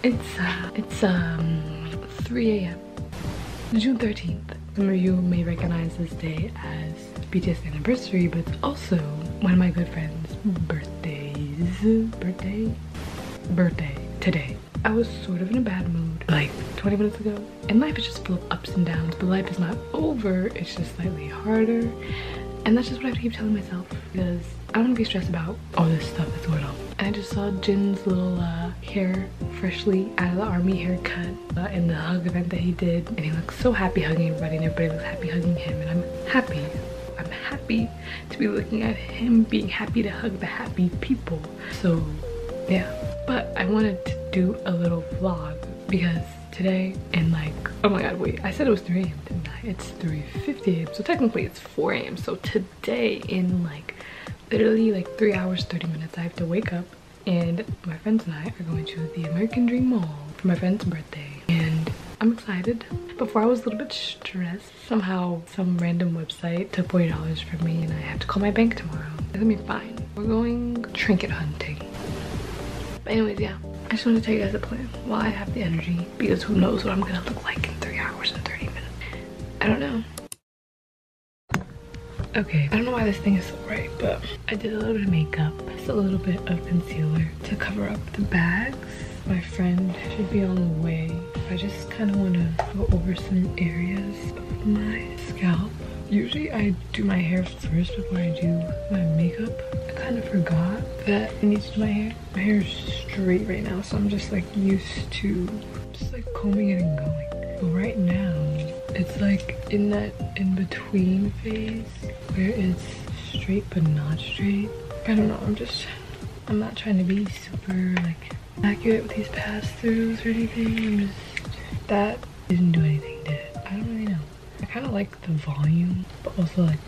It's 3 a.m. June 13th. Some of you may recognize this day as BTS anniversary, but it's also one of my good friends' birthday today. I was sort of in a bad mood like 20 minutes ago, and life is just full of ups and downs, but life is not over, it's just slightly harder. And that's just what I have to keep telling myself, because I don't want to be stressed about all this stuff that's going on. And I just saw Jin's little hair freshly out of the army haircut in the hug event that he did, and he looks so happy hugging everybody, and everybody looks happy hugging him, and I'm happy to be looking at him being happy to hug the happy people. So yeah, but I wanted to do a little vlog because today, and like, oh my god, wait, I said it was 3 a.m. didn't I? It's 3:50 a.m. so technically it's 4 a.m. so today, in like literally like 3 hours 30 minutes, I have to wake up, and my friends and I are going to the American Dream Mall for my friend's birthday, and I'm excited. Before I was a little bit stressed. Somehow some random website took $40 from me, and I have to call my bank tomorrow. It's gonna be fine. We're going trinket hunting. But anyways, yeah, I just wanted to tell you guys a plan while I have the energy, because who knows what I'm gonna look like in 3 hours and 30 minutes. I don't know. Okay, I don't know why this thing is so bright, but I did a little bit of makeup, just a little bit of concealer to cover up the bags. My friend should be on the way. I just kind of want to go over some areas of my scalp. Usually I do my hair first before I do my makeup. I kind of forgot that I need to do my hair. My hair is straight right now, so I'm just like used to just like combing it and going. But right now, it's like in that in-between phase where it's straight but not straight. I don't know, I'm not trying to be super like accurate with these pass-throughs or anything. That didn't do anything, did it? I don't really know. I kind of like the volume, but also like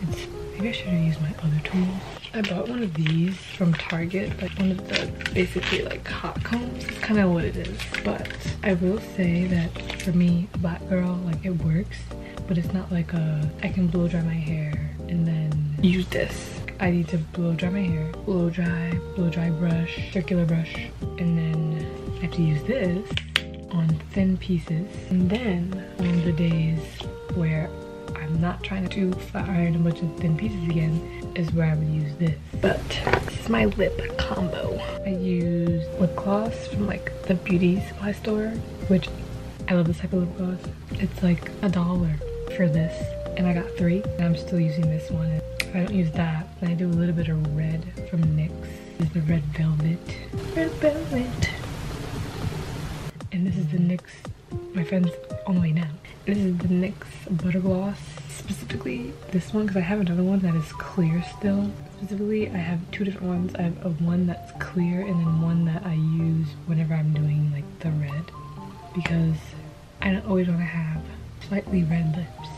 maybe I should have used my other tools. I bought one of these from Target, like one of the basically like hot combs. It's kind of what it is, but I will say that for me, a black girl, like it works, but it's not like I can blow dry my hair and then use this. I need to blow dry my hair, blow dry brush, circular brush, and then I have to use this on thin pieces. And then on the days where I'm not trying to flat iron a bunch of thin pieces again is where I would use this. But this is my lip combo. I use lip gloss from like the beauty supply store, which I love this type of lip gloss. It's like $1 for this, and I got 3, and I'm still using this one. If I don't use that, then I do a little bit of red from NYX. This is the Red Velvet. Red Velvet. And this is the NYX, my friend's on the way now. This is the NYX Butter Gloss. Specifically this one, because I have another one that is clear still. Specifically, I have 2 different ones. I have a one that's clear and then one that I use whenever I'm doing like the red, because I don't always want to have slightly red lips.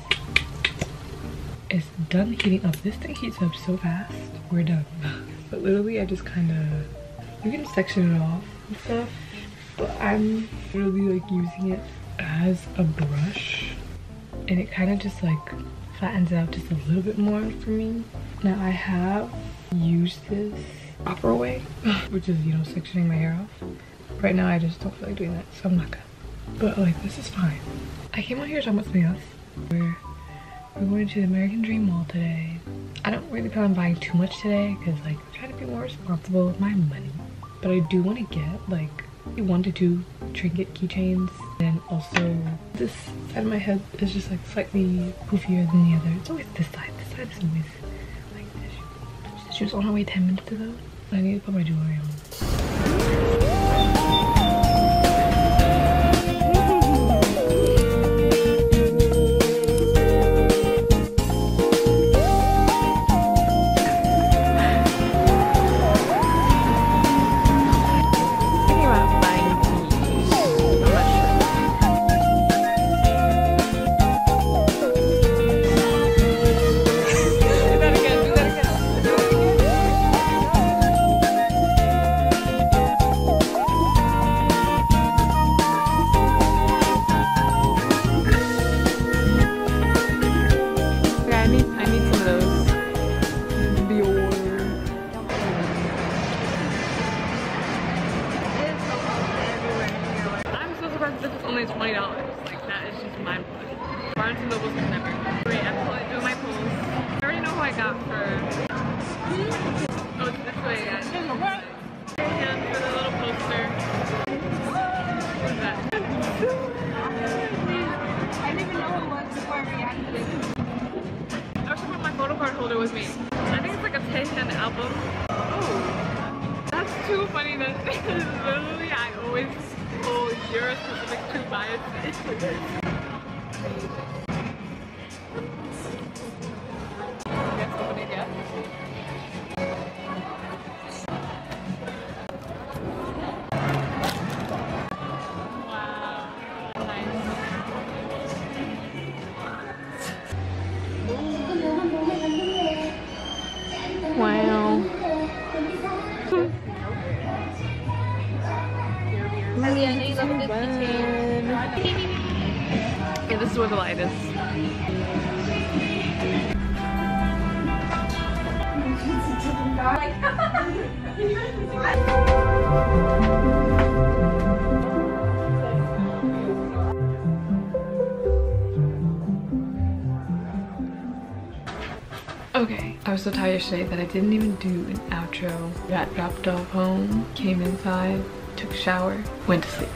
It's done heating up. This thing heats up so fast. We're done. But literally I just kind of, you can section it off and stuff, but I'm really like using it as a brush, and it kind of just like flattens out just a little bit more for me. Now I have used this proper way, which is, you know, sectioning my hair off. Right now I just don't feel like doing that, so I'm not gonna. But like, this is fine. I came out here talking about something else. We're going to the American Dream Mall today. I don't really plan on buying too much today because like I'm trying to be more responsible with my money. But I do want to get like 1 to 2 trinket keychains. And also this side of my head is just like slightly poofier than the other. It's always this side. This side is always like this. She was on her way 10 minutes ago. I need to put my jewelry on. And for the little poster. What is that? I didn't even know who it was before I reacted. I wish I brought my photo card holder with me. I think it's like a Taehyun album. Oh, that's too funny. That literally I always pull your specific true biases. Yes, open it yet? Wow. Yeah, this is where the light is. Okay, I was so tired yesterday that I didn't even do an outro. Got dropped off home, came inside, took a shower, went to sleep.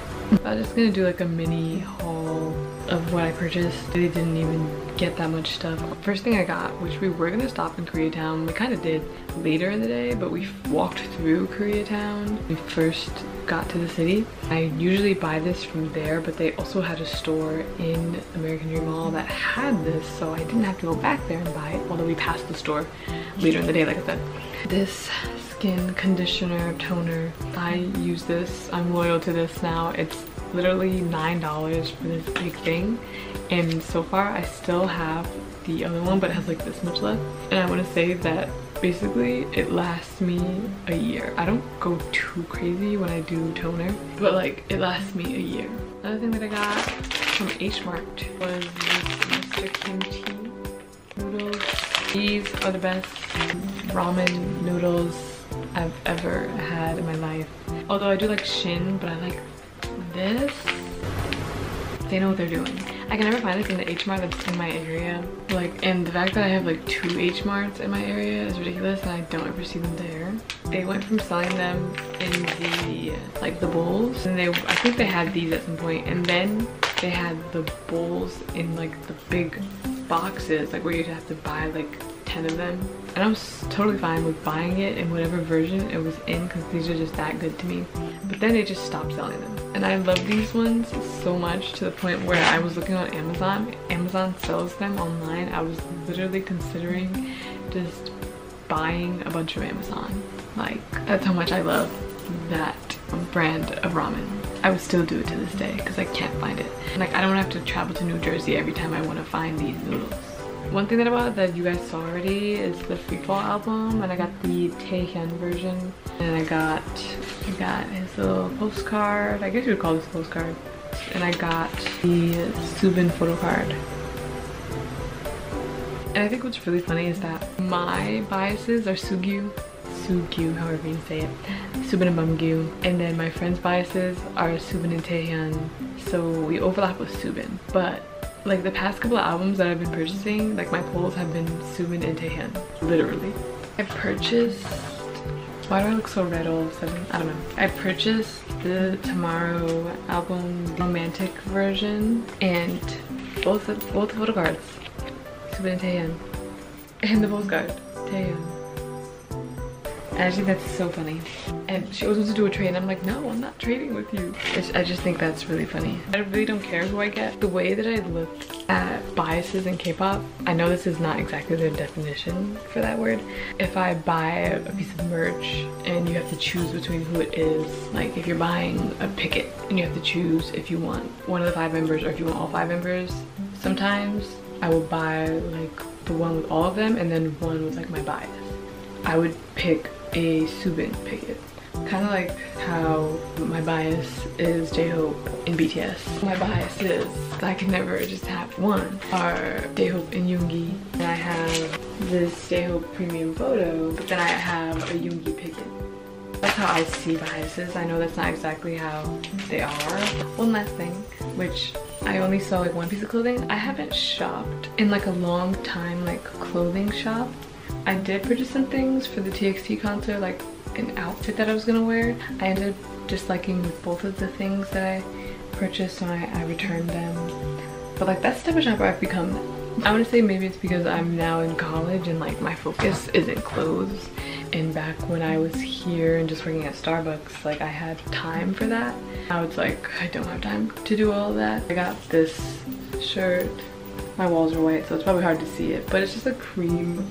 I was just gonna do like a mini haul of what I purchased. Really didn't even get that much stuff. First thing I got, which we were gonna stop in Koreatown, we kind of did later in the day, but we walked through Koreatown. We first got to the city. I usually buy this from there, but they also had a store in American Dream Mall that had this, so I didn't have to go back there and buy it, although we passed the store later in the day, like I said. This skin conditioner, toner, I use this. I'm loyal to this now. It's literally $9 for this big thing, and so far I still have the other one, but it has like this much left, and I want to say that basically it lasts me a year. I don't go too crazy when I do toner, but like it lasts me a year. Another thing that I got from H Mark was this Mr. Kimchi noodles. These are the best ramen noodles I've ever had in my life. Although I do like Shin, but I like this. They know what they're doing. I can never find this in the H Mart that's in my area. Like, and the fact that I have like 2 H Marts in my area is ridiculous, and I don't ever see them there. They went from selling them in the like the bowls, and I think they had these at some point, and then they had the bowls in like the big boxes, like where you'd have to buy like 10 of them, and I was totally fine with buying it in whatever version it was in because these are just that good to me. But then they just stopped selling them, and I love these ones so much to the point where I was looking on Amazon. Amazon sells them online. I was literally considering just buying a bunch from Amazon. Like, that's how much I love that brand of ramen. I would still do it to this day because I can't find it. Like, I don't have to travel to New Jersey every time I want to find these noodles. One thing that I bought that you guys saw already is the Freefall album, and I got the Taehyun version, and I got his little postcard. I guess you would call this a postcard. And I got the SOOOOO photo card. And I think what's really funny is that my biases are SOOOOO, however you say it, Soobin and Bumgyu, and then my friend's biases are Soobin and Taehyun, so we overlap with Soobin. But like the past couple of albums that I've been purchasing, like my polls have been Soobin and Taehyun, literally. I purchased, why do I look so red all of a sudden? I don't know. I purchased the Tomorrow album, the romantic version, and both the photo cards, Soobin and Taehyun, and the postcard, Taehyun. And I think that's so funny. And she always wants to do a trade, and I'm like, no, I'm not trading with you. I just think that's really funny. I really don't care who I get. The way that I look at biases in K-pop, I know this is not exactly the definition for that word. If I buy a piece of merch and you have to choose between who it is, like if you're buying a picket and you have to choose if you want one of the 5 members or if you want all 5 members, sometimes I will buy like the one with all of them and then one with like my bias. I would pick a Soobin picket. Kind of like how my bias is J-Hope in BTS. My bias is I can never just have one, are J-Hope and Yoongi. And I have this J-Hope premium photo, but then I have a Yoongi picket. That's how I see biases. I know that's not exactly how they are. One last thing, which I only saw like one piece of clothing. I haven't shopped in like a long time, like clothing shop. I did purchase some things for the TXT concert, like an outfit that I was gonna wear. I ended up just liking both of the things that I purchased when I returned them. But like, that's the type of shopper I've become. I want to say maybe it's because I'm now in college and like my focus isn't clothes. And back when I was here and just working at Starbucks, like I had time for that. Now it's like I don't have time to do all of that. I got this shirt. My walls are white, so it's probably hard to see it, but it's just a cream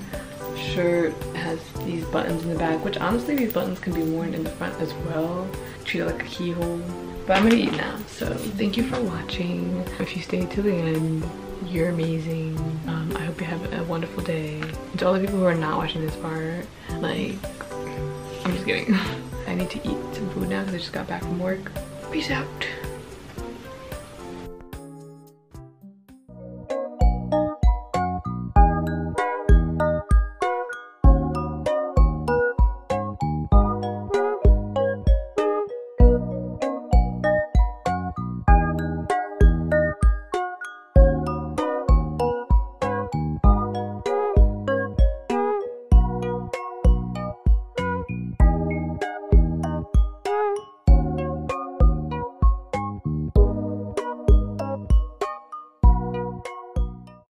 shirt. It has these buttons in the back, which honestly these buttons can be worn in the front as well. Treat it like a keyhole. But I'm gonna eat now, so thank you for watching. If you stayed till the end, you're amazing. I hope you have a wonderful day. And to all the people who are not watching this part, like, I'm just kidding. I need to eat some food now because I just got back from work. Peace out.